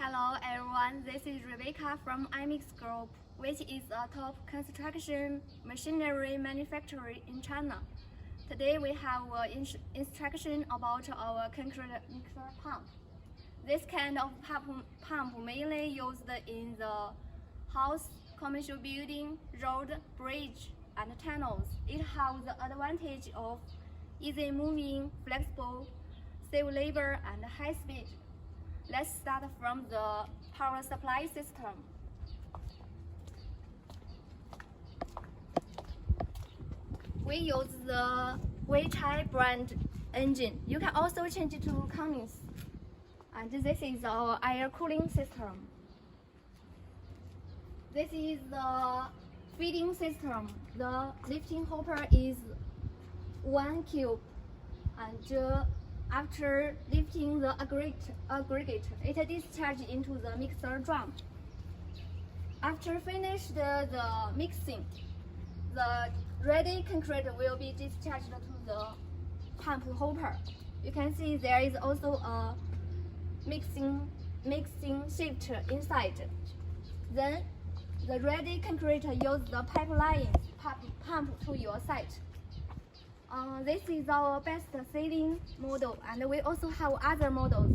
Hello everyone, this is Rebecca from Aimix Group, which is a top construction machinery manufacturer in China. Today we have an instruction about our concrete mixer pump. This kind of pump mainly used in the house, commercial building, road, bridge, and tunnels. It has the advantage of easy moving, flexible, save labor, and high speed. Let's start from the power supply system. We use the Weichai brand engine. You can also change it to Cummins. And this is our air cooling system. This is the feeding system. The lifting hopper is 1 cube, and after lifting the aggregate, it discharges into the mixer drum. After finished the mixing, the ready concrete will be discharged to the pump hopper. You can see there is also a mixing shaft inside. Then the ready concrete use the pipeline pump to your site. This is our best-selling model, and we also have other models.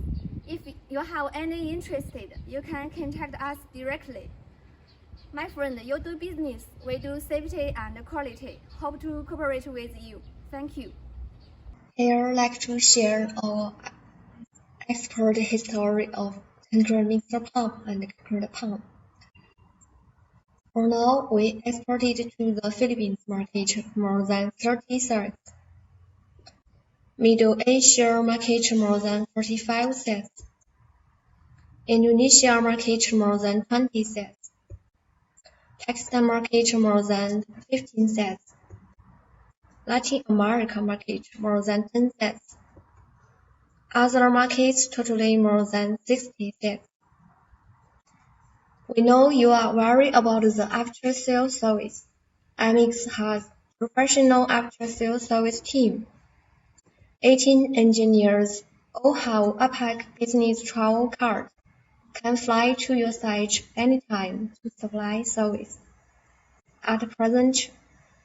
If you have any interested, you can contact us directly. My friend, you do business, we do safety and quality. Hope to cooperate with you. Thank you. Here, I'd like to share our export history of concrete mixer pump and concrete pump. For now, we exported to the Philippines market more than 30 sites. Middle Asia market more than 45 sets. Indonesia market more than 20 sets. Pakistan market more than 15 sets. Latin America market more than 10 sets. Other markets totally more than 60 sets. We know you are worried about the after-sales service. Aimix has professional after-sales service team. 18 engineers all have APAC business travel card, can fly to your site anytime to supply service. At present,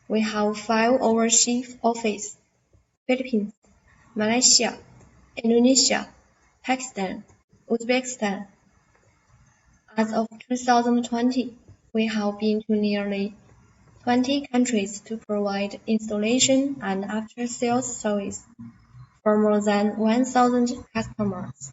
we have 5 overseas offices: Philippines, Malaysia, Indonesia, Pakistan, Uzbekistan. As of 2020, we have been to nearly 20 countries to provide installation and after-sales service for more than 1,000 customers.